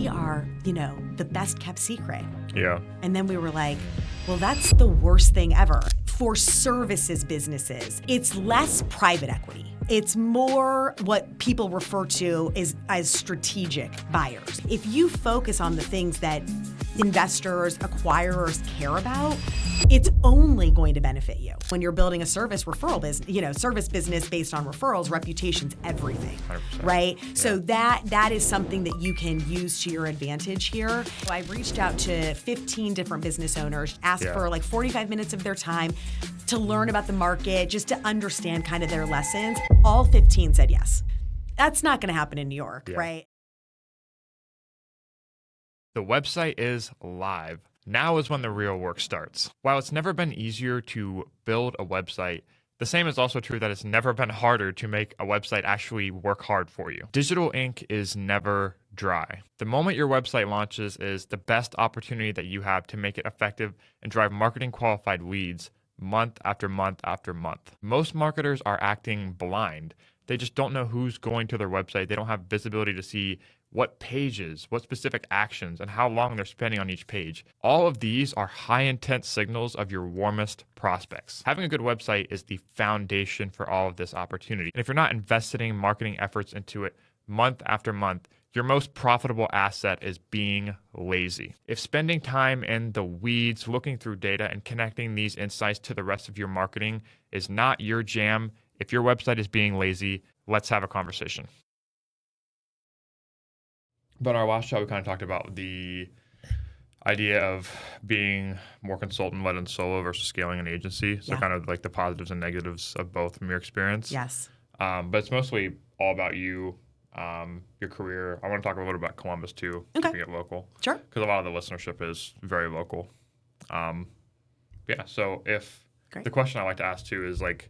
we are, the best kept secret. Yeah. And then we were like, well, that's the worst thing ever. For services businesses, it's less private equity. It's more what people refer to as strategic buyers. If you focus on the things that investors, acquirers care about, it's only going to benefit you. When you're building a service referral business, service business based on referrals, reputation's everything, 100%. right? Yeah. So that is something that you can use to your advantage here. So I reached out to 15 different business owners, asked for like 45 minutes of their time to learn about the market, just to understand kind of their lessons. All 15 said yes. That's not going to happen in New York, right? The website is live. Now is when the real work starts. While it's never been easier to build a website, the same is also true that it's never been harder to make a website actually work hard for you. Digital ink is never dry. The moment your website launches is the best opportunity that you have to make it effective and drive marketing qualified leads month after month after month. Most marketers are acting blind. They just don't know who's going to their website. They don't have visibility to see what pages, what specific actions, and how long they're spending on each page. All of these are high intent signals of your warmest prospects. Having a good website is the foundation for all of this opportunity. And if you're not investing marketing efforts into it month after month, your most profitable asset is being lazy. If spending time in the weeds, looking through data, and connecting these insights to the rest of your marketing is not your jam, if your website is being lazy, let's have a conversation. But in our last show, we kind of talked about the idea of being more consultant-led and solo versus scaling an agency. So kind of like the positives and negatives of both from your experience. Yes. But it's mostly all about you, your career. I want to talk a little bit about Columbus too, keeping it local. Sure. Because a lot of the listenership is very local. So the question I like to ask too is like,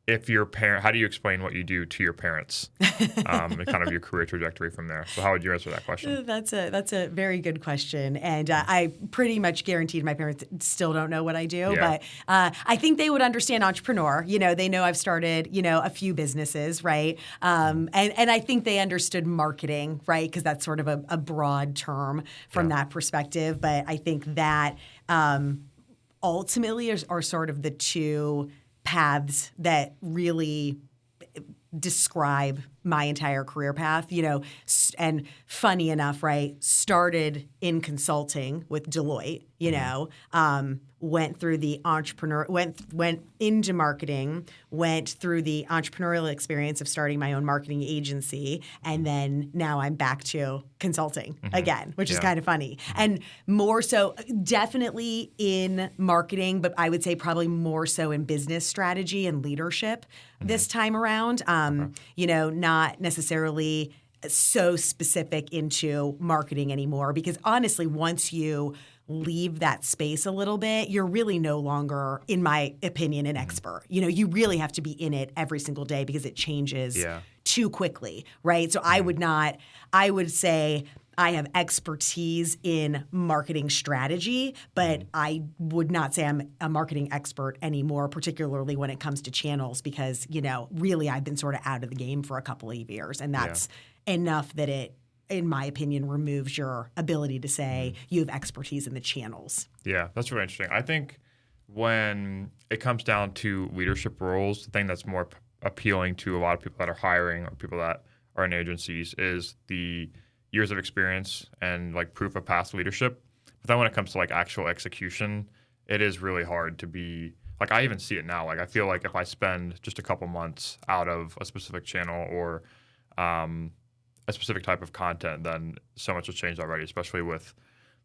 if your parent, how do you explain what you do to your parents, and kind of your career trajectory from there? So how would you answer that question? That's a very good question, and I pretty much guaranteed my parents still don't know what I do, but I think they would understand entrepreneur. They know I've started a few businesses, right? And I think they understood marketing, right? Because that's sort of a broad term from that perspective. But I think that ultimately are sort of the two paths that really describe my entire career path, and funny enough, right, started in consulting with Deloitte, went through the went into marketing, went through the entrepreneurial experience of starting my own marketing agency, and then now I'm back to consulting again, which is kind of funny. And more so definitely in marketing, but I would say probably more so in business strategy and leadership this time around. Not necessarily so specific into marketing anymore, because honestly, once you leave that space a little bit, you're really no longer, in my opinion, an expert. You really have to be in it every single day because it changes too quickly, right? So I would say I have expertise in marketing strategy, but I would not say I'm a marketing expert anymore, particularly when it comes to channels, because, really I've been sort of out of the game for a couple of years, and that's enough that it, in my opinion, removes your ability to say you have expertise in the channels. Yeah, that's really interesting. I think when it comes down to leadership roles, the thing that's more appealing to a lot of people that are hiring or people that are in agencies is the years of experience and like proof of past leadership. But then when it comes to like actual execution, it is really hard to be like, I even see it now. Like I feel like if I spend just a couple months out of a specific channel or a specific type of content, then so much has changed already, especially with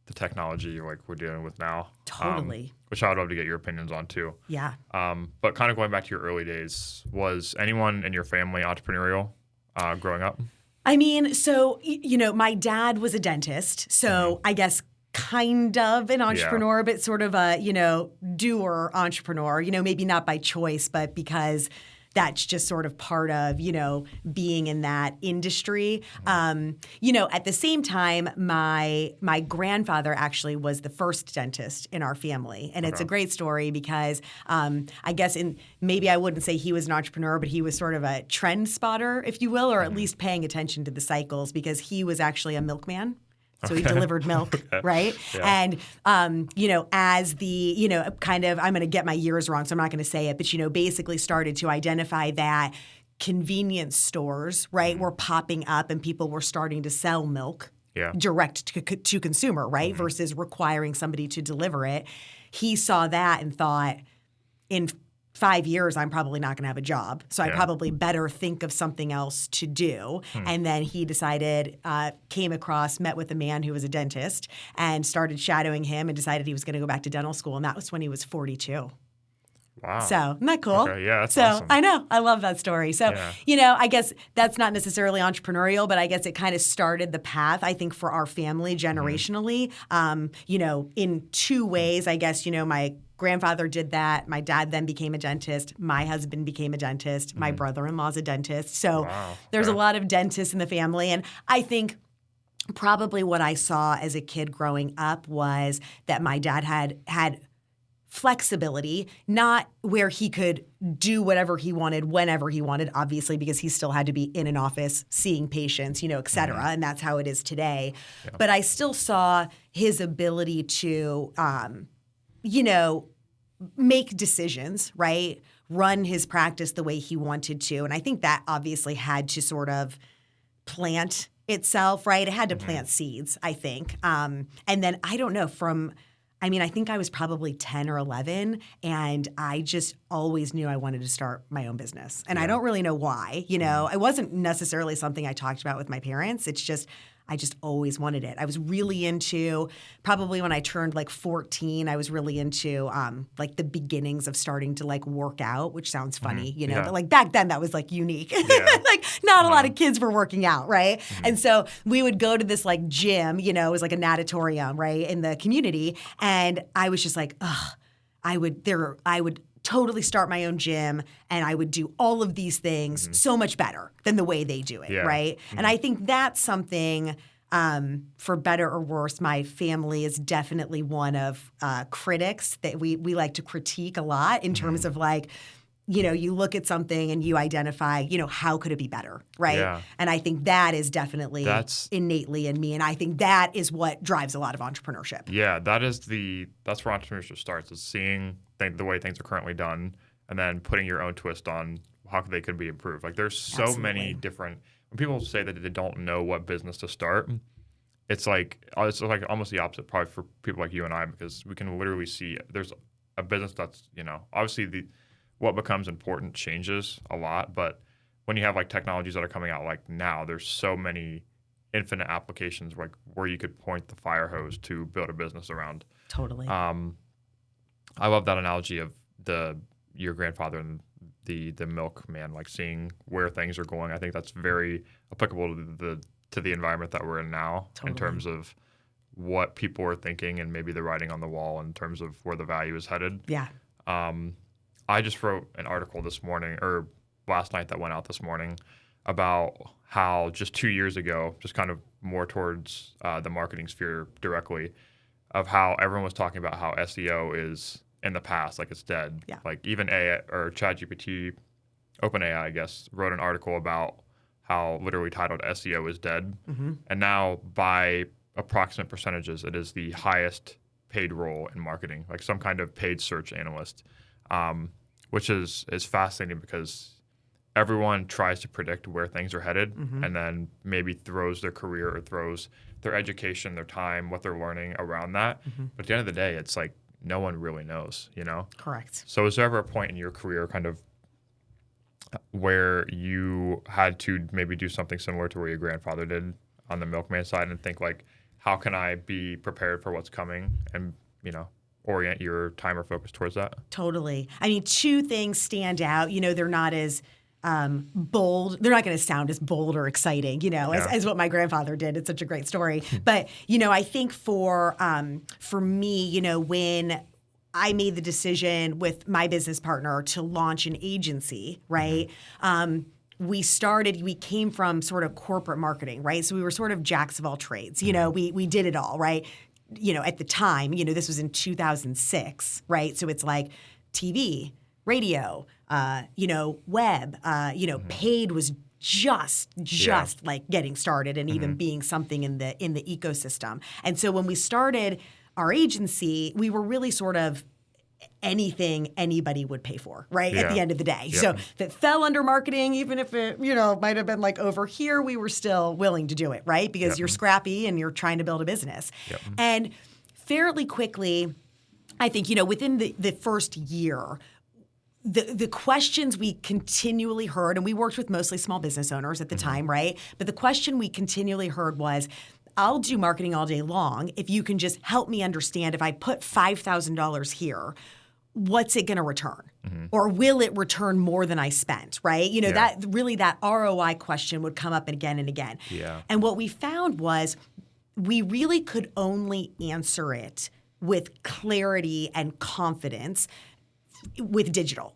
the technology like we're dealing with now. Totally. Which I would love to get your opinions on too. Yeah. But kind of going back to your early days, was anyone in your family entrepreneurial growing up? I mean, so, my dad was a dentist, so I guess kind of an entrepreneur, but sort of a, doer entrepreneur, maybe not by choice, but because that's just sort of part of, being in that industry. At the same time, my grandfather actually was the first dentist in our family. And it's a great story because I guess maybe I wouldn't say he was an entrepreneur, but he was sort of a trend spotter, if you will, or at least paying attention to the cycles because he was actually a milkman. So he delivered milk, right? Yeah. And, as the, kind of, I'm going to get my years wrong, so I'm not going to say it, but, basically started to identify that convenience stores, right, were popping up and people were starting to sell milk direct to consumer, right, versus requiring somebody to deliver it. He saw that and thought, in 5 years, I'm probably not going to have a job. So I probably better think of something else to do. And then he decided, met with a man who was a dentist and started shadowing him and decided he was going to go back to dental school. And that was when he was 42. Wow. So isn't that cool? Okay, yeah, that's awesome. I know. I love that story. So, I guess that's not necessarily entrepreneurial, but I guess it kind of started the path, I think, for our family generationally, in two ways. I guess, my grandfather did that. My dad then became a dentist. My husband became a dentist. My brother-in-law's a dentist. So there's a lot of dentists in the family. And I think probably what I saw as a kid growing up was that my dad had flexibility, not where he could do whatever he wanted, whenever he wanted, obviously, because he still had to be in an office seeing patients, et cetera. And that's how it is today. Yeah. But I still saw his ability to, make decisions, right? Run his practice the way he wanted to. And I think that obviously had to sort of plant itself, right? It had to plant seeds, I think. And then I don't know, I think I was probably 10 or 11, and I just always knew I wanted to start my own business. And I don't really know why. It wasn't necessarily something I talked about with my parents. It's just I just always wanted it. I was really into, probably when I turned like 14, I was really into like the beginnings of starting to like work out, which sounds funny, but like back then that was like unique. Yeah. Like not a lot of kids were working out, right? And so we would go to this like gym, it was like a natatorium, right, in the community. And I was just like, I would totally start my own gym and I would do all of these things so much better than the way they do it, right? And I think that's something, for better or worse, my family is definitely one of critics that we like to critique a lot in terms of like, you look at something and you identify, how could it be better, right? Yeah. And I think that is definitely innately in me. And I think that is what drives a lot of entrepreneurship. Yeah, that's where entrepreneurship starts, is seeing the way things are currently done and then putting your own twist on how they could be improved. Like there's so many different, when people say that they don't know what business to start, it's like almost the opposite probably for people like you and I, because we can literally see there's a business that's, obviously what becomes important changes a lot, but when you have like technologies that are coming out like now, there's so many infinite applications where you could point the fire hose to build a business around. Totally. I love that analogy of your grandfather and the milkman, like seeing where things are going. I think that's very applicable to the environment that we're in now, in terms of what people are thinking and maybe the writing on the wall in terms of where the value is headed. Yeah. I just wrote an article this morning, or last night that went out this morning, about how just 2 years ago, just kind of more towards the marketing sphere directly, of how everyone was talking about how SEO is in the past, like it's dead. Yeah. Like even ChatGPT, OpenAI, I guess, wrote an article about how literally titled SEO is dead. And now by approximate percentages, it is the highest paid role in marketing, like some kind of paid search analyst, which is fascinating because everyone tries to predict where things are headed and then maybe throws their career or throws their education, their time, what they're learning around that. But at the end of the day, it's like no one really knows, Correct. So is there ever a point in your career kind of where you had to maybe do something similar to where your grandfather did on the milkman side and think like, how can I be prepared for what's coming and, orient your time or focus towards that? Totally. I mean, two things stand out. They're not as bold. They're not going to sound as bold or exciting, as what my grandfather did. It's such a great story. But, I think for me, when I made the decision with my business partner to launch an agency, right? We came from sort of corporate marketing, right? So we were sort of jacks of all trades. We did it all, right? At the time, this was in 2006, right? So it's like TV, radio, web, paid was just like getting started and even being something in the ecosystem. And so when we started our agency, we were really sort of anything anybody would pay for, right? At the end of the day. So if it fell under marketing, even if it, might have been like over here, we were still willing to do it, right? Because you're scrappy and you're trying to build a business. And fairly quickly, I think, within the first year, the questions we continually heard, and we worked with mostly small business owners at the time, right? But the question we continually heard was, I'll do marketing all day long if you can just help me understand if I put $5,000 here, what's it going to return? Or will it return more than I spent, right? That ROI question would come up again and again. And what we found was we really could only answer it with clarity and confidence with digital.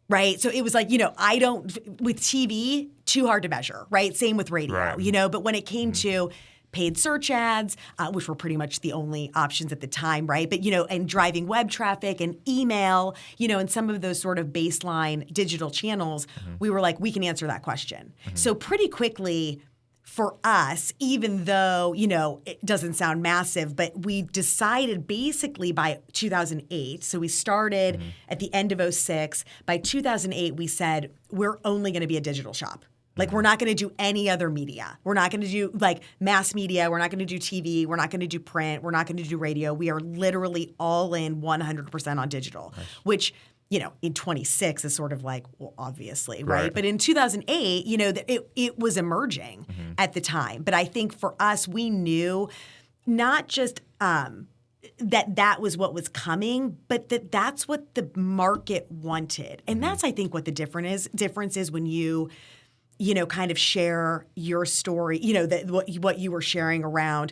Right. So it was like, with TV, too hard to measure, right? Same with radio, but when it came to paid search ads, which were pretty much the only options at the time, right? But, and driving web traffic and email, and some of those sort of baseline digital channels, we were like, we can answer that question. So pretty quickly for us, even though, it doesn't sound massive, but we decided basically by 2008, so we started at the end of '06. By 2008, we said, we're only going to be a digital shop. Like, we're not going to do any other media. We're not going to do like mass media. We're not going to do TV. We're not going to do print. We're not going to do radio. We are literally all in 100% on digital, which, in 26 is sort of like, well, obviously, right? But in 2008, it was emerging at the time. But I think for us, we knew not just that was what was coming, but that's what the market wanted. And that's, I think, what the difference is when you kind of share your story, what you were sharing around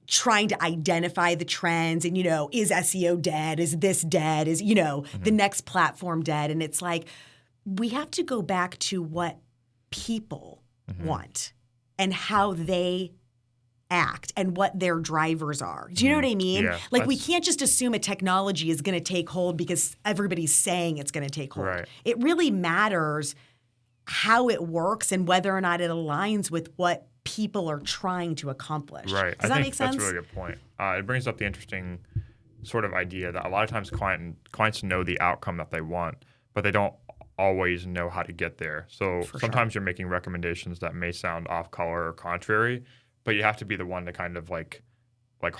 trying to identify the trends and, is SEO dead? Is this dead? Is, the next platform dead? And it's like, we have to go back to what people want and how they act and what their drivers are. Do you know what I mean? Yeah, like, we can't just assume a technology is going to take hold because everybody's saying it's going to take hold. It really matters how it works and whether or not it aligns with what people are trying to accomplish. Right. Does that make sense? That's a really good point. It brings up the interesting sort of idea that a lot of times clients know the outcome that they want, but they don't always know how to get there. So sometimes you're making recommendations that may sound off color or contrary, but you have to be the one to kind of like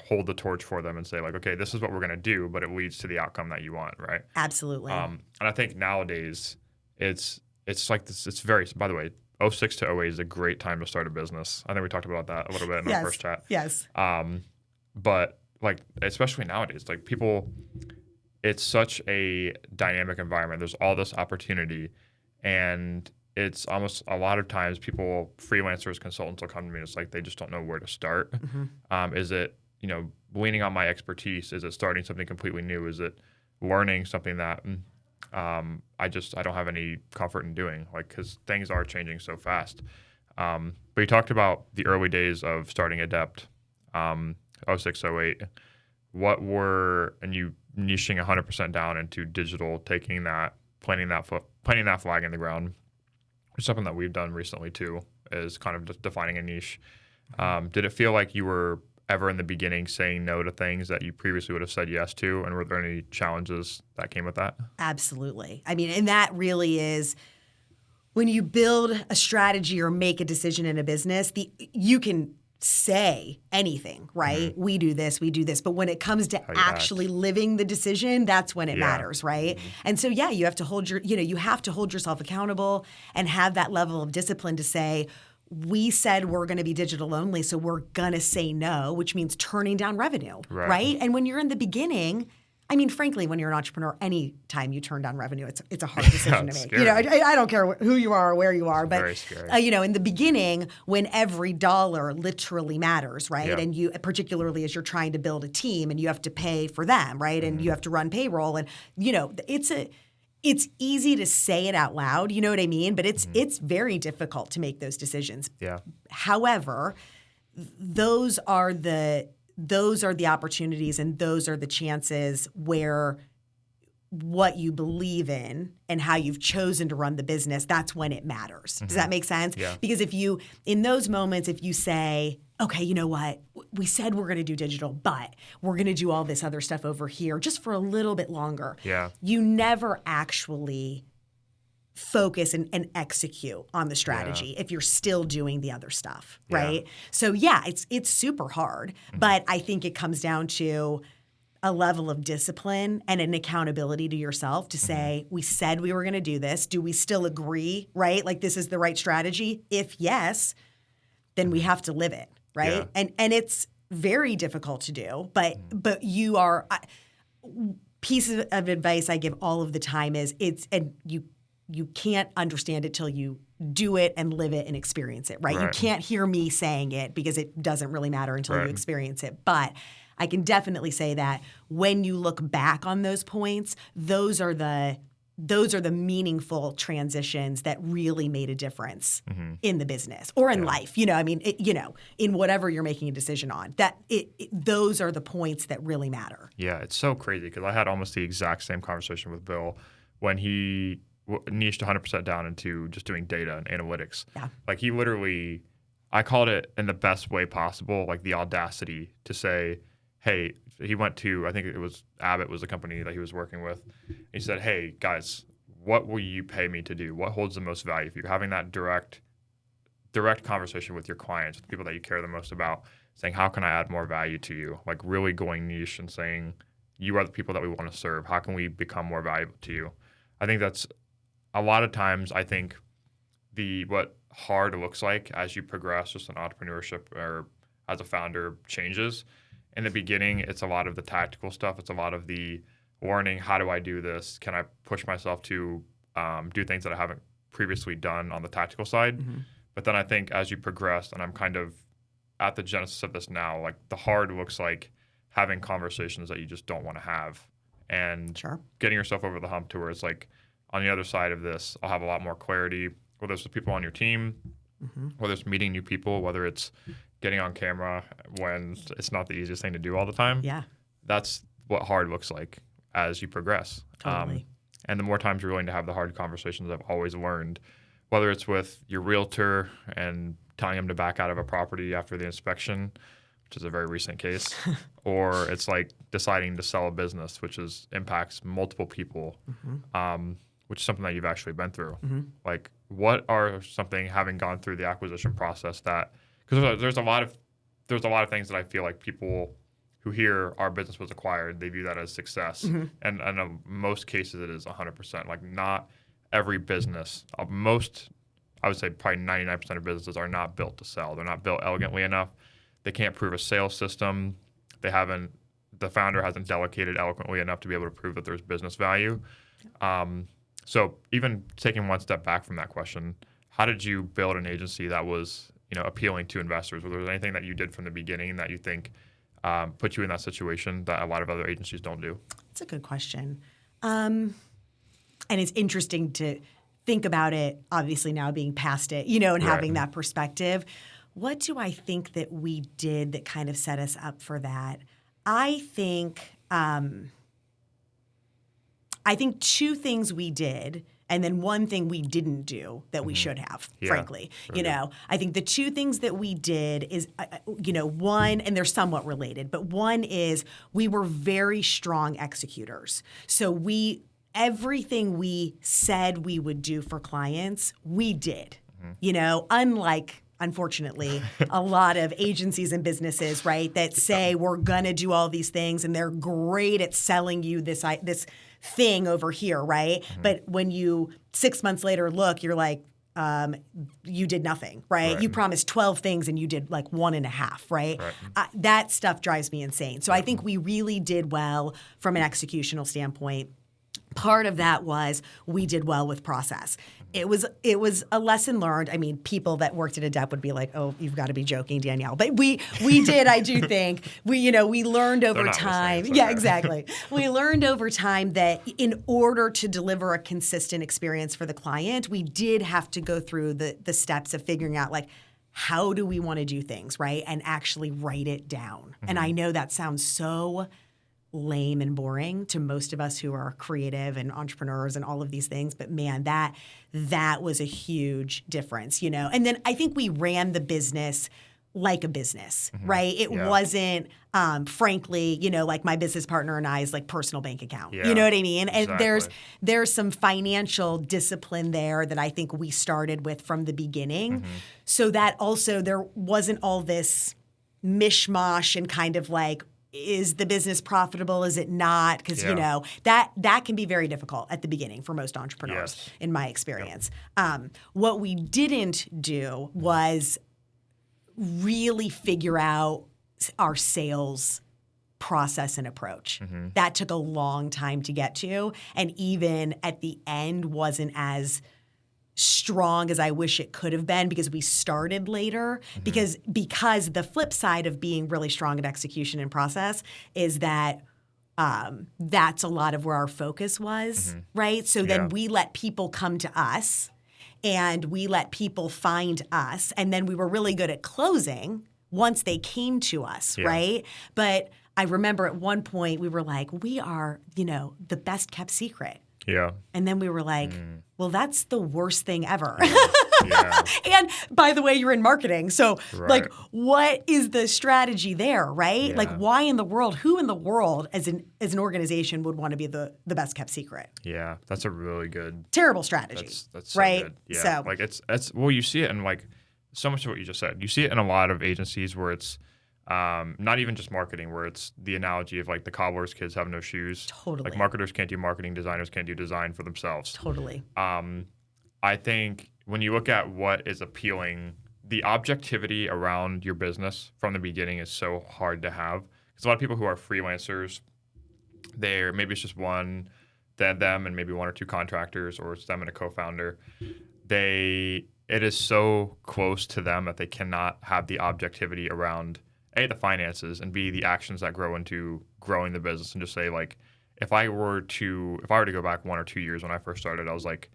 hold the torch for them and say like, okay, this is what we're going to do, but it leads to the outcome that you want, right? Absolutely. And I think nowadays it's like this. It's very, by the way, 06 to '08 is a great time to start a business. I think we talked about that a little bit in our first chat. Yes. But like, especially nowadays, like people, it's such a dynamic environment. There's all this opportunity, and it's almost a lot of times people, freelancers, consultants will come to me. It's like they just don't know where to start. Is it, leaning on my expertise? Is it starting something completely new? Is it learning something that I don't have any comfort in doing, like, because things are changing so fast. But you talked about the early days of starting Adept, 06, 08. And you niching 100% down into digital, taking that, planting that flag in the ground. Something that we've done recently too is kind of defining a niche. Did it feel like you were ever in the beginning saying no to things that you previously would have said yes to? And were there any challenges that came with that? Absolutely. I mean, and that really is when you build a strategy or make a decision in a business, you can say anything, right? We do this. But when it comes to actually living the decision, that's when it matters, right? And so, you have to hold you have to hold yourself accountable and have that level of discipline to say, we said we're going to be digital only, so we're going to say no, which means turning down revenue, right? And when you're in the beginning, I mean, frankly, when you're an entrepreneur, any time you turn down revenue, it's a hard decision to make. Scary. You know, I don't care who you are or where you are, but Very scary. you know, in the beginning, when every dollar literally matters, right? Yeah. And you, particularly as you're trying to build a team, and you have to pay for them, right? And you have to run payroll, and you know, it's easy to say it out loud, you know what I mean? But it's very difficult to make those decisions. Yeah. However, those are the opportunities and those are the chances where what you believe in and how you've chosen to run the business, that's when it matters. Does that make sense? Yeah. Because in those moments, if you say, okay, you know what, we said we're going to do digital, but we're going to do all this other stuff over here just for a little bit longer. Yeah. You never actually focus and execute on the strategy if you're still doing the other stuff, right? Yeah. So yeah, it's super hard, but I think it comes down to a level of discipline and an accountability to yourself to say, we said we were going to do this. Do we still agree, right? Like this is the right strategy? If yes, then we have to live it, right? Yeah. And it's very difficult to do, but you are pieces of advice I give all of the time is you can't understand it till you do it and live it and experience it, right? You can't hear me saying it because it doesn't really matter until you experience it. But I can definitely say that when you look back on those points, those are the meaningful transitions that really made a difference in the business or in life. You know, I mean, in whatever you're making a decision on, those are the points that really matter. Yeah, it's so crazy because I had almost the exact same conversation with Bill when he niched 100% down into just doing data and analytics. Yeah. Like he literally, I called it in the best way possible, like the audacity to say, hey, he went to, I think it was Abbott was the company that he was working with. He said, hey, guys, what will you pay me to do? What holds the most value? If you're having that direct conversation with your clients, with the people that you care the most about, saying, how can I add more value to you? Like really going niche and saying, you are the people that we want to serve. How can we become more valuable to you? I think that's a lot of times, I think what hard looks like as you progress just in entrepreneurship or as a founder changes. In the beginning, it's a lot of the tactical stuff. It's a lot of the learning, how do I do this? Can I push myself to do things that I haven't previously done on the tactical side? But then I think as you progress, and I'm kind of at the genesis of this now, like the hard looks like having conversations that you just don't want to have and getting yourself over the hump to where it's like, on the other side of this, I'll have a lot more clarity, whether it's the people on your team, whether it's meeting new people, whether it's getting on camera when it's not the easiest thing to do all the time. Yeah. That's what hard looks like as you progress. Totally. And the more times you're willing to have the hard conversations, I've always learned, whether it's with your realtor and telling them to back out of a property after the inspection, which is a very recent case, or it's like deciding to sell a business, which impacts multiple people, which is something that you've actually been through. Like, what are something, having gone through the acquisition process, that because there's a lot of things that I feel like people who hear our business was acquired, they view that as success, and in most cases it is 100%. Like, not every business, I would say probably 99% of businesses are not built to sell. They're not built elegantly enough. They can't prove a sales system. The founder hasn't delegated eloquently enough to be able to prove that there's business value. So even taking one step back from that question, how did you build an agency that was, appealing to investors? Was there anything that you did from the beginning that you think put you in that situation that a lot of other agencies don't do? That's a good question. And it's interesting to think about it, obviously now being past it, and having that perspective. What do I think that we did that kind of set us up for that? I think two things we did, and then one thing we didn't do that we should have, frankly. I think the two things that we did is, one, and they're somewhat related, but one is we were very strong executors. So everything we said we would do for clients, we did, unlike, unfortunately, a lot of agencies and businesses, right, that say we're going to do all these things and they're great at selling you this thing over here, right? But when you 6 months later look, you're like, you did nothing, right? Right. You promised 12 things and you did like 1.5, right? That stuff drives me insane. So I think we really did well from an executional standpoint. Part of that was we did well with process. It was a lesson learned. I mean, people that worked at Adept would be like, "Oh, you've got to be joking, Danielle." But we did. I do think we learned over time. Listening, Yeah, exactly. We learned over time that in order to deliver a consistent experience for the client, we did have to go through the steps of figuring out like, how do we want to do things, right? And actually write it down. And I know that sounds so lame and boring to most of us who are creative and entrepreneurs and all of these things, but man, that was a huge difference, And then I think we ran the business like a business, right? It wasn't, frankly, like my business partner and I's like personal bank account. Yeah, you know what I mean? And exactly. there's some financial discipline there that I think we started with from the beginning, so that also there wasn't all this mishmash and kind of like, is the business profitable? Is it not? Because, that can be very difficult at the beginning for most entrepreneurs, in my experience. What we didn't do was really figure out our sales process and approach. That took a long time to get to. And even at the end wasn't as strong as I wish it could have been because we started later. Because the flip side of being really strong at execution and process is that that's a lot of where our focus was, right? So then we let people come to us and we let people find us. And then we were really good at closing once they came to us, right? But I remember at one point we were like, we are, the best kept secret. Yeah. And then we were like, well, that's the worst thing ever. Yeah. And by the way, you're in marketing. So like, what is the strategy there, right? Yeah. Like why in the world, who in the world as an organization would want to be the best kept secret? Yeah. That's a really good. Terrible strategy. That's so right? good. Yeah. So, like well, you see it in like so much of what you just said. You see it in a lot of agencies where it's not even just marketing, where it's the analogy of like the cobbler's kids have no shoes. Totally. Like marketers can't do marketing, designers can't do design for themselves. Totally. I think when you look at what is appealing, the objectivity around your business from the beginning is so hard to have. Because a lot of people who are freelancers, maybe it's just them and maybe one or two contractors, or it's them and a co-founder. It is so close to them that they cannot have the objectivity around A, the finances, and B, the actions that grow into growing the business. And just say, like, if I were to go back 1 or 2 years when I first started, I was like,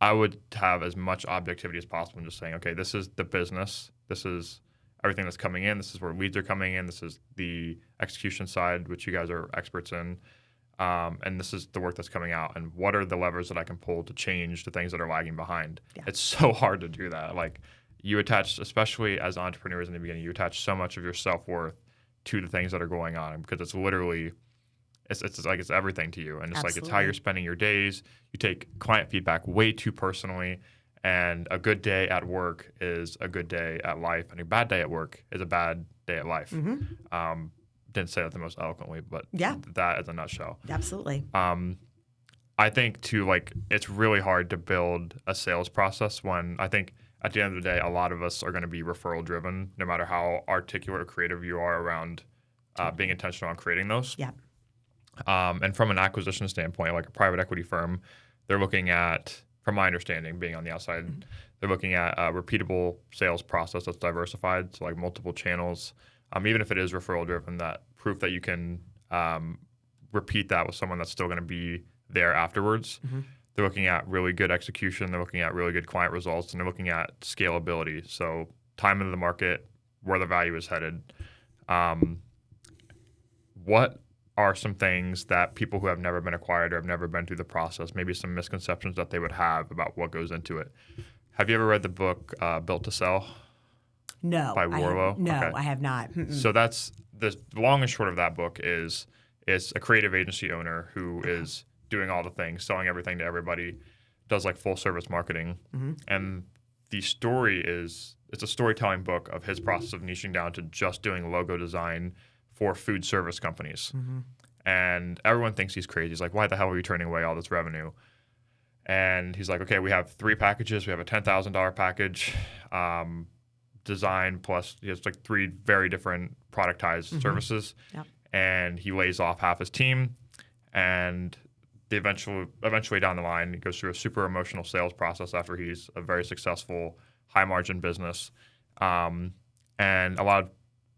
I would have as much objectivity as possible and just saying, okay, this is the business. This is everything that's coming in. This is where leads are coming in. This is the execution side, which you guys are experts in. And this is the work that's coming out. And what are the levers that I can pull to change the things that are lagging behind? Yeah. It's so hard to do that. Like, you attach, especially as entrepreneurs in the beginning, you attach so much of your self-worth to the things that are going on, because it's literally, it's like it's everything to you. And it's like, it's how you're spending your days. You take client feedback way too personally, and a good day at work is a good day at life, and a bad day at work is a bad day at life. Didn't say that the most eloquently, but that is a nutshell. Absolutely. I think too, like, it's really hard to build a sales process when I think at the end of the day, a lot of us are going to be referral driven, no matter how articulate or creative you are around being intentional on creating those. Yeah. And from an acquisition standpoint, like a private equity firm, they're looking at, from my understanding, being on the outside, they're looking at a repeatable sales process that's diversified, so like multiple channels. Even if it is referral driven, that proof that you can repeat that with someone that's still going to be there afterwards. They're looking at really good execution. They're looking at really good client results, and they're looking at scalability. So time into the market, where the value is headed. What are some things that people who have never been acquired or have never been through the process, maybe some misconceptions that they would have about what goes into it? Have you ever read the book Built to Sell? No. By Warlow? I have not. So that's the long and short of that book is a creative agency owner who is doing all the things, selling everything to everybody, does like full service marketing. And the story it's a storytelling book of his process of niching down to just doing logo design for food service companies. And everyone thinks he's crazy. He's like, why the hell are you turning away all this revenue? And he's like, okay, we have 3 packages. We have a $10,000 package, design plus he has like 3 very different productized services. Yep. And he lays off half his team. And they eventually down the line, he goes through a super emotional sales process after he's a very successful, high margin business. And a lot of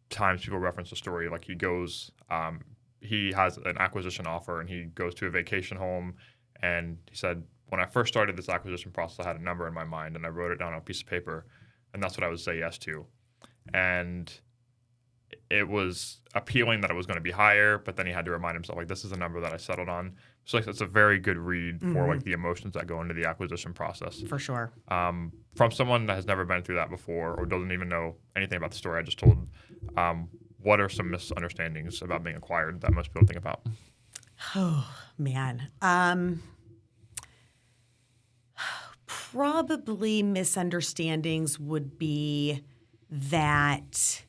times people reference the story like he has an acquisition offer and he goes to a vacation home. And he said, when I first started this acquisition process, I had a number in my mind and I wrote it down on a piece of paper, and that's what I would say yes to. And it was appealing that it was going to be higher, but then he had to remind himself, like, this is a number that I settled on. So like, it's a very good read for like the emotions that go into the acquisition process. For sure. From someone that has never been through that before or doesn't even know anything about the story I just told, what are some misunderstandings about being acquired that most people think about? Oh, man. Probably misunderstandings would be that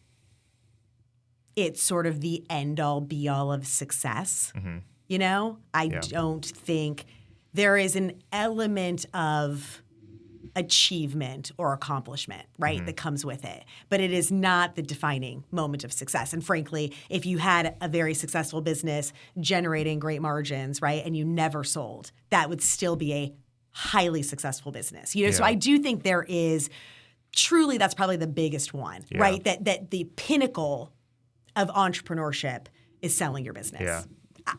it's sort of the end-all, be-all of success. You know? I don't think there is an element of achievement or accomplishment, right, that comes with it. But it is not the defining moment of success. And frankly, if you had a very successful business generating great margins, right, and you never sold, that would still be a highly successful business. You know, so I do think there is truly, that's probably the biggest one, right? That the pinnacle of entrepreneurship is selling your business. Yeah.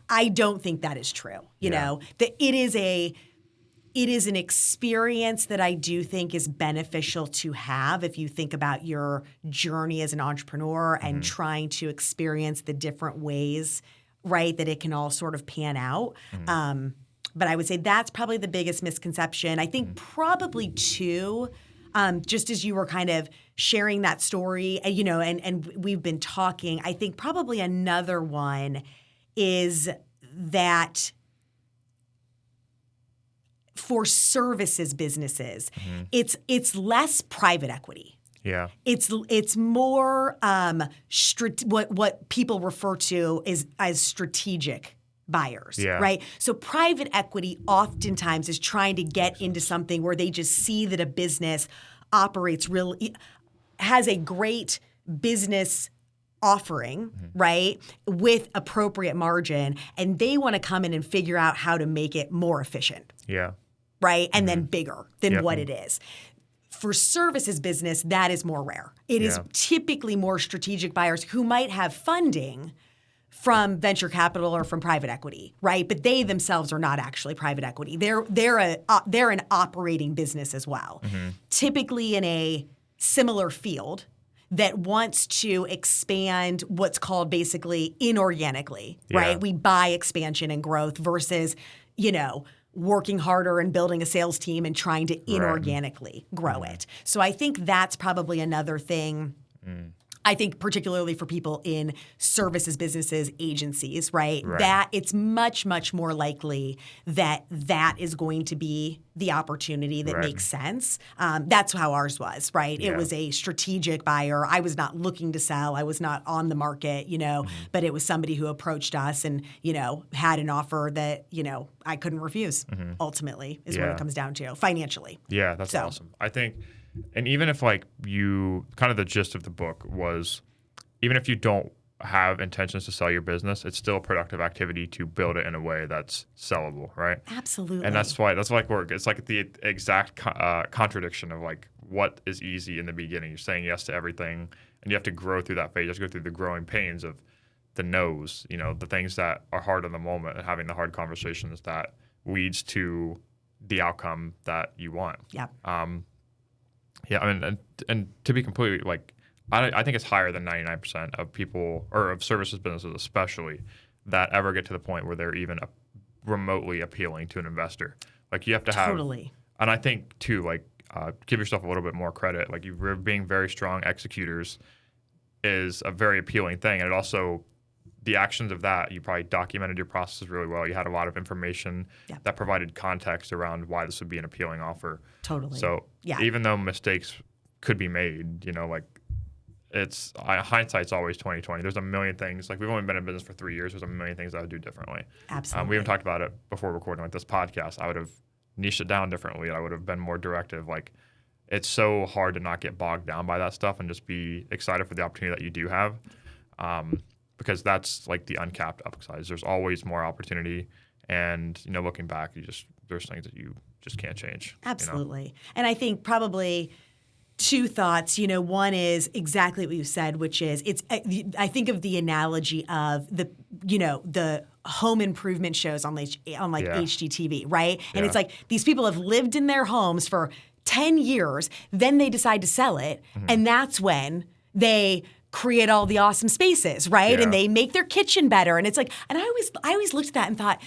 I don't think that is true. You know, that it is an experience that I do think is beneficial to have if you think about your journey as an entrepreneur and trying to experience the different ways, right, that it can all sort of pan out. But I would say that's probably the biggest misconception. I think probably too, just as you were kind of sharing that story, you know, and we've been talking, I think probably another one is that for services businesses, it's less private equity. Yeah. It's more what people refer to as strategic buyers, right? So private equity oftentimes is trying to get into something where they just see that a business operates has a great business offering, right, with appropriate margin, and they want to come in and figure out how to make it more efficient. Yeah. Right? And then bigger than what it is. For services business, that is more rare. It is typically more strategic buyers who might have funding from venture capital or from private equity, right? But they themselves are not actually private equity. They're an operating business as well, typically in a similar field that wants to expand what's called basically inorganically, right? We buy expansion and growth versus, you know, working harder and building a sales team and trying to inorganically grow it. So I think that's probably another thing. I think particularly for people in services businesses, agencies, right? That it's much, much more likely that that is going to be the opportunity that makes sense. That's how ours was, right? It was a strategic buyer. I was not looking to sell. I was not on the market, you know, but it was somebody who approached us and, you know, had an offer that, you know, I couldn't refuse, ultimately, is what it comes down to, financially. Yeah, that's awesome. I think, and even if like you, kind of the gist of the book was, even if you don't have intentions to sell your business, it's still a productive activity to build it in a way that's sellable, right? Absolutely. And that's like work. It's like the exact contradiction of like what is easy in the beginning. You're saying yes to everything, and you have to grow through that phase. You have to go through the growing pains of the no's, you know, the things that are hard in the moment, and having the hard conversations that leads to the outcome that you want. Yep. Yeah, I mean, and to be completely like, I think it's higher than 99% of people, or of services businesses especially, that ever get to the point where they're even remotely appealing to an investor. Like you have to have, Totally. And I think too, like give yourself a little bit more credit. Like you being very strong executors is a very appealing thing, and it also, the actions of that, you probably documented your processes really well. You had a lot of information that provided context around why this would be an appealing offer. Totally. So even though mistakes could be made, you know, like it's hindsight's always 20/20. There's a million things. Like we've only been in business for 3 years. There's a million things I would do differently. Absolutely. We even talked about it before recording like this podcast. I would have niched it down differently. I would have been more directive. Like, it's so hard to not get bogged down by that stuff and just be excited for the opportunity that you do have, because that's like the uncapped upsides. There's always more opportunity, and looking back, there's things that you just can't change. Absolutely. And I think probably two thoughts. One is exactly what you said, which is I think of the analogy of the home improvement shows on HGTV, right? And it's like these people have lived in their homes for 10 years, then they decide to sell it, and that's when they create all the awesome spaces, right? And they make their kitchen better. And it's like, and I always looked at that and thought,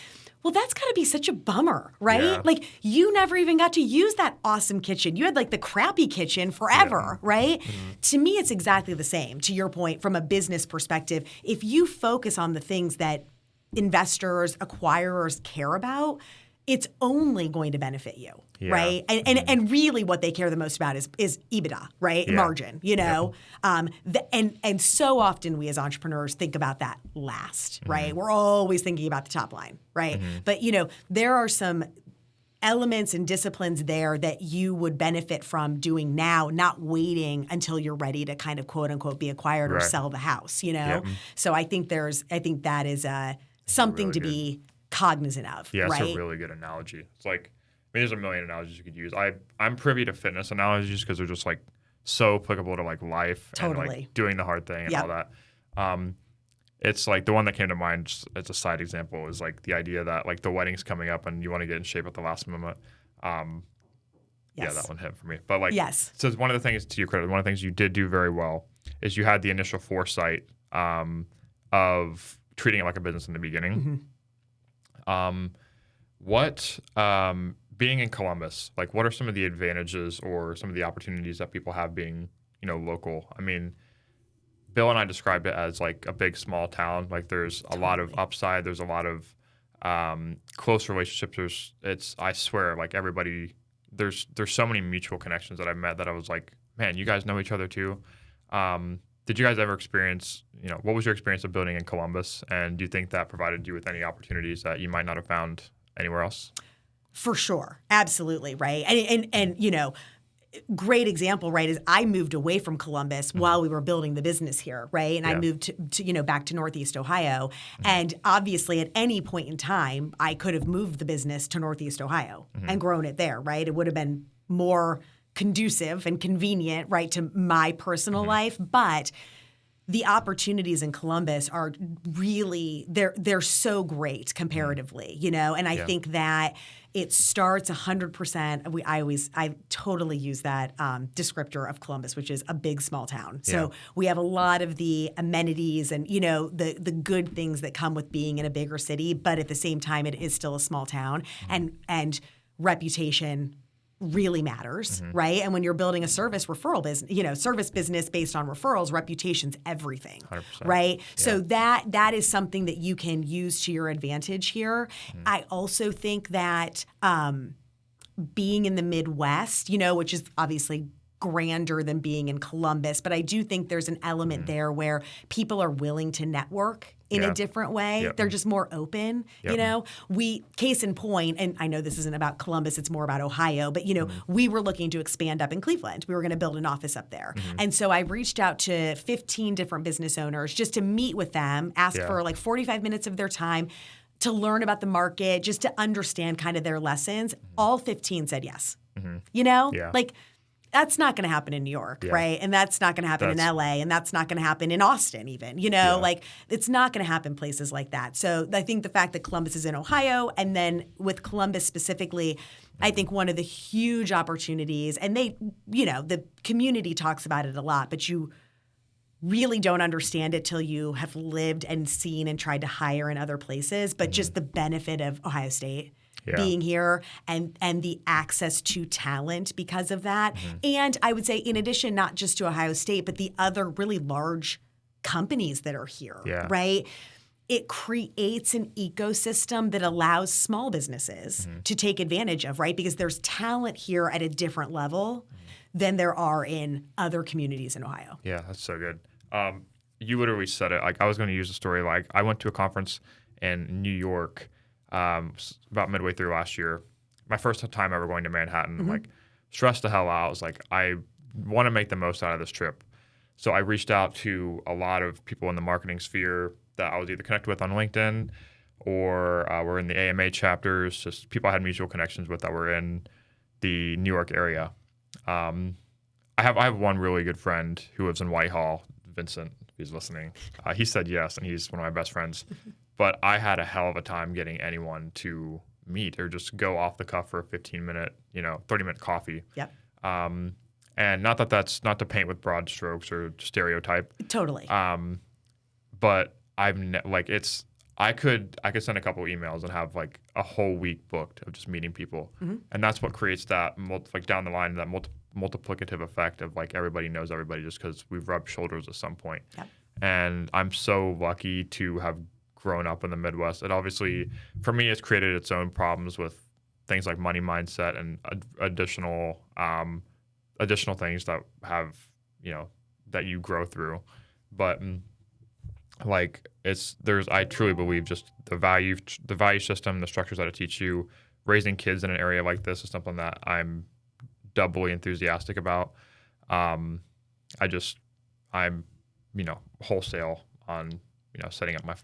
well, that's got to be such a bummer, right? Yeah. Like, you never even got to use that awesome kitchen. You had like the crappy kitchen forever, right? To me, it's exactly the same. To your point, from a business perspective, if you focus on the things that investors, acquirers care about, it's only going to benefit you, right? And really what they care the most about is EBITDA, right? Yeah. Margin, and so often we as entrepreneurs think about that last, right? We're always thinking about the top line, right? But, there are some elements and disciplines there that you would benefit from doing now, not waiting until you're ready to kind of quote unquote be acquired or sell the house, So I think that is something really to good. be cognizant of, Yeah, right? it's a really good analogy. It's like, there's a million analogies you could use. I'm privy to fitness analogies because they're just like so applicable to like life and like doing the hard thing and all that. It's like the one that came to mind, just as a side example, is like the idea that like the wedding's coming up and you want to get in shape at the last moment. Yeah, that one hit for me. But like, so one of the things, to your credit, one of the things you did do very well is you had the initial foresight of treating it like a business in the beginning. Being in Columbus, like, what are some of the advantages or some of the opportunities that people have being, local? I mean, Bill and I described it as like a big small town. Like, there's a lot of upside. There's a lot of close relationships. I swear, like, everybody, there's so many mutual connections that I've met that I was like, man, you guys know each other too. Did you guys ever experience, what was your experience of building in Columbus? And do you think that provided you with any opportunities that you might not have found anywhere else? For sure. Absolutely. Right. And great example, right, is I moved away from Columbus while we were building the business here, right? And I moved to back to Northeast Ohio. And obviously at any point in time, I could have moved the business to Northeast Ohio and grown it there, right? It would have been more conducive and convenient, right, to my personal life. But the opportunities in Columbus are really, they're so great comparatively, and I think that it starts 100%. I totally use that descriptor of Columbus, which is a big small town. So we have a lot of the amenities and, the good things that come with being in a bigger city, but at the same time, it is still a small town, and reputation really matters, right? And when you're building a service referral business, service business based on referrals, reputation's everything, 100%. right? Yeah. So that is something that you can use to your advantage here. I also think that being in the Midwest, which is obviously grander than being in Columbus, but I do think there's an element there where people are willing to network in a different way. They're just more open, case in point, and I know this isn't about Columbus, it's more about Ohio, but we were looking to expand up in Cleveland. We were going to build an office up there. And so I reached out to 15 different business owners just to meet with them, ask for like 45 minutes of their time to learn about the market, just to understand kind of their lessons. All 15 said yes. Like, that's not going to happen in New York, right? And that's not going to happen in LA, and that's not going to happen in Austin even, like, it's not going to happen places like that. So I think the fact that Columbus is in Ohio, and then with Columbus specifically, I think one of the huge opportunities, and the community talks about it a lot, but you really don't understand it till you have lived and seen and tried to hire in other places, but just the benefit of Ohio State being here and the access to talent because of that. And I would say, in addition, not just to Ohio State, but the other really large companies that are here, right? It creates an ecosystem that allows small businesses to take advantage of, right? Because there's talent here at a different level than there are in other communities in Ohio. Yeah, that's so good. You literally said it. Like, I was going to use a story. Like, I went to a conference in New York about midway through last year, my first time ever going to Manhattan. I'm like stressed the hell out. I was like, I want to make the most out of this trip. So I reached out to a lot of people in the marketing sphere that I was either connected with on LinkedIn or were in the AMA chapters, just people I had mutual connections with that were in the New York area. I have one really good friend who lives in Whitehall, Vincent, if he's listening. He said yes, and he's one of my best friends. But I had a hell of a time getting anyone to meet or just go off the cuff for a 15-minute, 30-minute coffee. Yep. And not that that's not to paint with broad strokes or stereotype. Totally. But I could send a couple emails and have like a whole week booked of just meeting people, and that's what creates that down the line that multiplicative effect of like everybody knows everybody just because we've rubbed shoulders at some point. Yep. And I'm so lucky to have grown up in the Midwest. It obviously, for me, it's created its own problems with things like money mindset and additional things that have that you grow through, but. I truly believe just the value system, the structures that it teach you, raising kids in an area like this is something that I'm doubly enthusiastic about. I'm wholesale on, setting up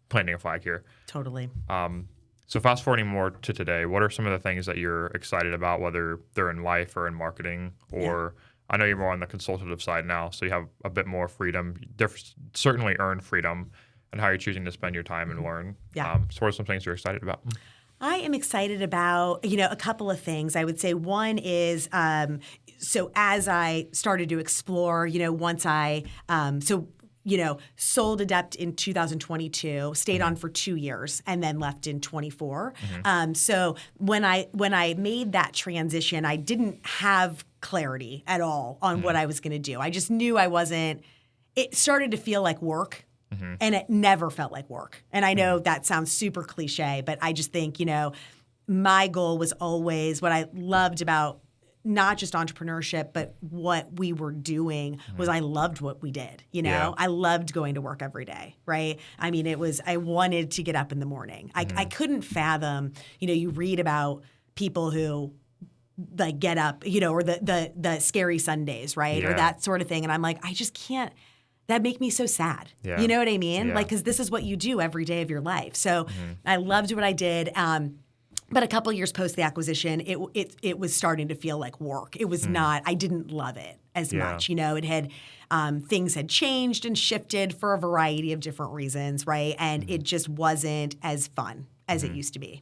planting a flag here. Totally. So fast forwarding more to today, what are some of the things that you're excited about, whether they're in life or in marketing or I know you're more on the consultative side now, so you have a bit more freedom. You certainly earn freedom in how you're choosing to spend your time and learn. Yeah. So what are some things you're excited about? I am excited about, a couple of things. I would say one is, so as I started to explore, once I, sold Adept in 2022, stayed on for 2 years, and then left in 24. So when I made that transition, I didn't have clarity at all on what I was going to do. I just knew it started to feel like work. And it never felt like work. And I know that sounds super cliche, but I just think, my goal was always what I loved about not just entrepreneurship, but what we were doing was I loved what we did. I loved going to work every day, right? I mean, I wanted to get up in the morning. I couldn't fathom, you read about people who like get up, or the scary Sundays, right? Or that sort of thing. And I'm like, I just can't. That make me so sad. Yeah. You know what I mean? Yeah. Like, because this is what you do every day of your life. So I loved what I did. But a couple of years post the acquisition, it was starting to feel like work. It was not. I didn't love it as much. It had things had changed and shifted for a variety of different reasons, right? And it just wasn't as fun as it used to be.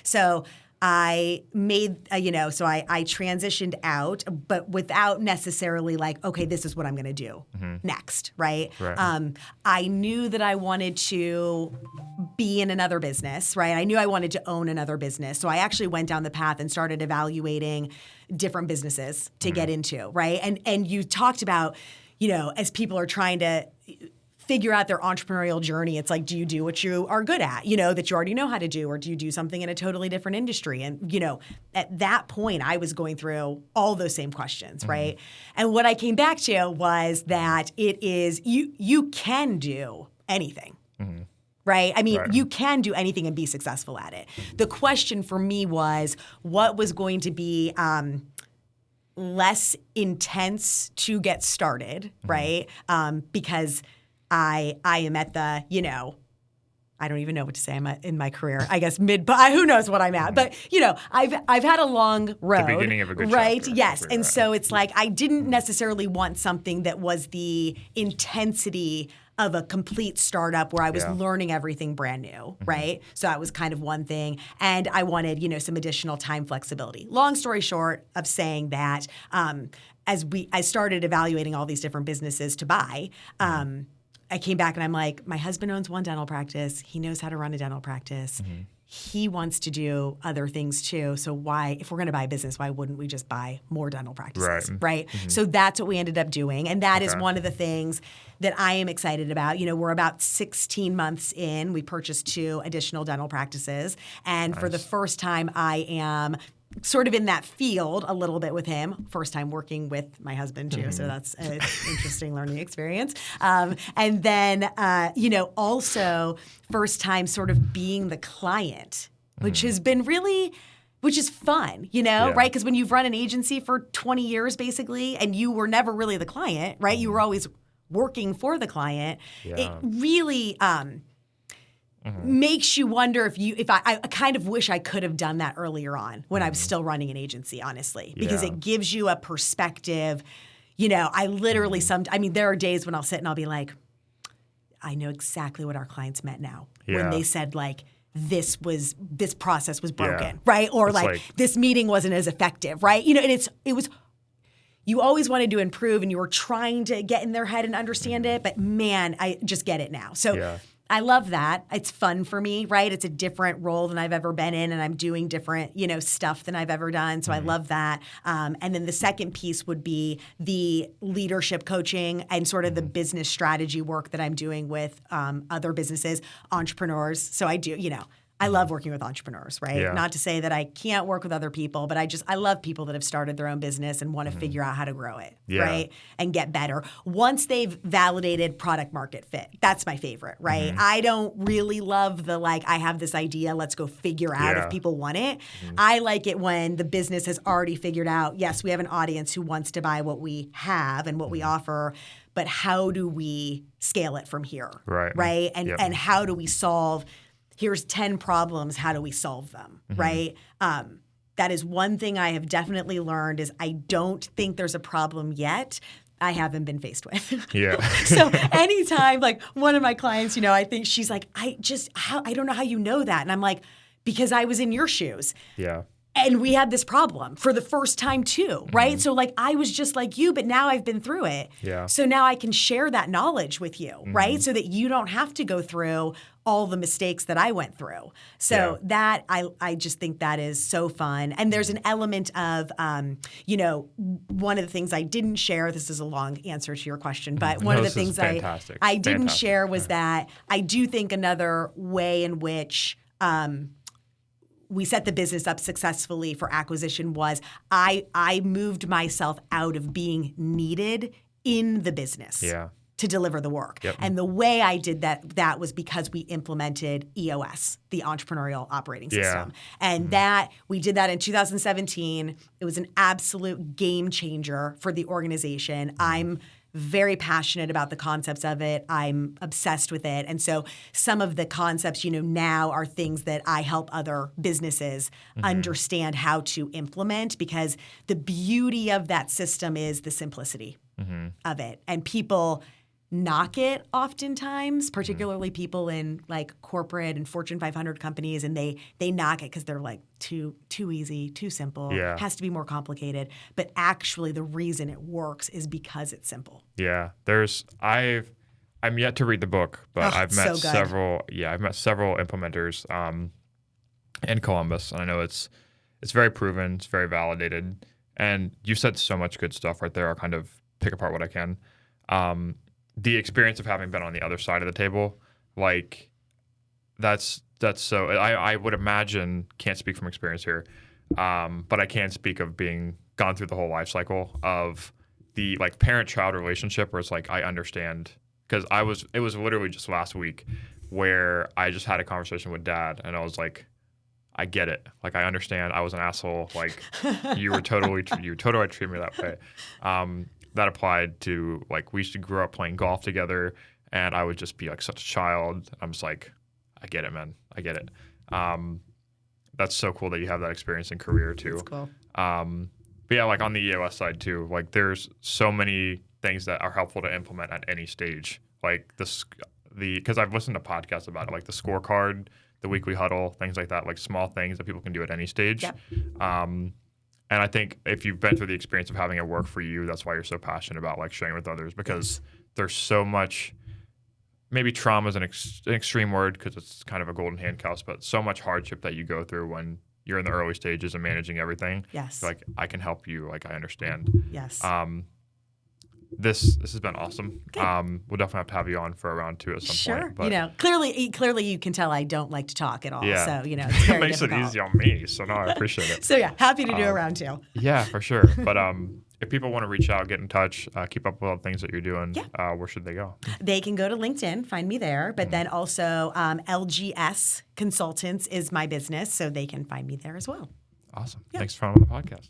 So I made, so I transitioned out, but without necessarily like, okay, this is what I'm going to do next, right? I knew that I wanted to be in another business, right? I knew I wanted to own another business. So I actually went down the path and started evaluating different businesses to get into, right? And you talked about, as people are trying to figure out their entrepreneurial journey, it's like, do you do what you are good at, that you already know how to do, or do you do something in a totally different industry? And, at that point, I was going through all those same questions, right? And what I came back to was that it is, you can do anything. Right? I mean, you can do anything and be successful at it. The question for me was, what was going to be less intense to get started, right? Because I am at the, I don't even know what to say. I'm in my career, I guess but who knows what I'm at? But I've had a long road. The beginning of a good right? chapter. Yes, and so it's like I didn't necessarily want something that was the intensity of a complete startup where I was learning everything brand new, right? So that was kind of one thing, and I wanted some additional time flexibility. Long story short of saying that, I started evaluating all these different businesses to buy. I came back and I'm like, my husband owns one dental practice. He knows how to run a dental practice. He wants to do other things too. So why, if we're going to buy a business, why wouldn't we just buy more dental practices, right? So that's what we ended up doing. And that is one of the things that I am excited about. We're about 16 months in. We purchased 2 additional dental practices. And for the first time, I am sort of in that field a little bit with him. First time working with my husband too, so that's an interesting learning experience. And then, also first time sort of being the client, which has been really which is fun, right? Because when you've run an agency for 20 years, basically, and you were never really the client, right? You were always working for the client. It really makes you wonder if I kind of wish I could have done that earlier on when I was still running an agency, honestly, because it gives you a perspective. I literally there are days when I'll sit and I'll be like, I know exactly what our clients meant now when they said like, this process was broken, right? Or like this meeting wasn't as effective, right? And it was, you always wanted to improve and you were trying to get in their head and understand it, but man, I just get it now. So I love that. It's fun for me, right? It's a different role than I've ever been in, and I'm doing different, stuff than I've ever done. So I love that. And then the second piece would be the leadership coaching and sort of the business strategy work that I'm doing with other businesses, entrepreneurs. So I do, I love working with entrepreneurs, right? Yeah. Not to say that I can't work with other people, but I love people that have started their own business and want to figure out how to grow it, right? And get better. Once they've validated product market fit, that's my favorite, right? I don't really love the I have this idea, let's go figure out if people want it. I like it when the business has already figured out, yes, we have an audience who wants to buy what we have and what we offer, but how do we scale it from here, right? And how do we solve here's 10 problems, how do we solve them, right? That is one thing I have definitely learned is I don't think there's a problem yet I haven't been faced with. So anytime, one of my clients, I think she's like, I don't know how you know that. And I'm like, because I was in your shoes. Yeah. And we had this problem for the first time too, right? So I was just like you, but now I've been through it. Yeah. So now I can share that knowledge with you, right? So that you don't have to go through all the mistakes that I went through. So that I just think that is so fun. And there's an element of, one of the things I didn't share, this is a long answer to your question, but one of the things I didn't share was that I do think another way in which we set the business up successfully for acquisition was I moved myself out of being needed in the business to deliver the work. And the way I did that was because we implemented EOS, the Entrepreneurial Operating System. And that we did that in 2017. It was an absolute game changer for the organization. I'm very passionate about the concepts of it. I'm obsessed with it. And so some of the concepts, now are things that I help other businesses understand how to implement because the beauty of that system is the simplicity of it. And people knock it oftentimes, particularly people in corporate and Fortune 500 companies, and they knock it because they're too easy, too simple, has to be more complicated. But actually the reason it works is because it's simple. Yeah. I'm yet to read the book, but I've met several implementers in Columbus, and I know it's very proven, it's very validated. And you said so much good stuff right there. I'll kind of pick apart what I can. The experience of having been on the other side of the table, that's so. I would imagine, can't speak from experience here, but I can speak of being gone through the whole life cycle of the parent-child relationship, where it's I understand because it was literally just last week where I just had a conversation with Dad, and I was like, I get it, I understand. I was an asshole. You totally treated me that way. That applied to we used to grow up playing golf together, and I would just be such a child. I'm just I get it, man. I get it. That's so cool that you have that experience in career too. That's cool. But yeah, on the EOS side too, there's so many things that are helpful to implement at any stage. Because I've listened to podcasts about it, the scorecard, the weekly huddle, things like that, small things that people can do at any stage. Yep. And I think if you've been through the experience of having it work for you, that's why you're so passionate about sharing with others, because there's so much, maybe trauma is an extreme word because it's kind of a golden handcuffs, but so much hardship that you go through when you're in the early stages of managing everything. Yes. I can help you. I understand. Yes. This has been awesome. We'll definitely have to have you on for a round 2 at some point. But clearly you can tell I don't like to talk at all. Yeah. So, it's very it makes difficult. it easy on me. So no, I appreciate it. So yeah, happy to do a round 2. Yeah, for sure. But if people want to reach out, get in touch, keep up with all the things that you're doing, where should they go? They can go to LinkedIn, find me there. But then also LGS Consultants is my business, so they can find me there as well. Awesome. Yeah. Thanks for coming on the podcast.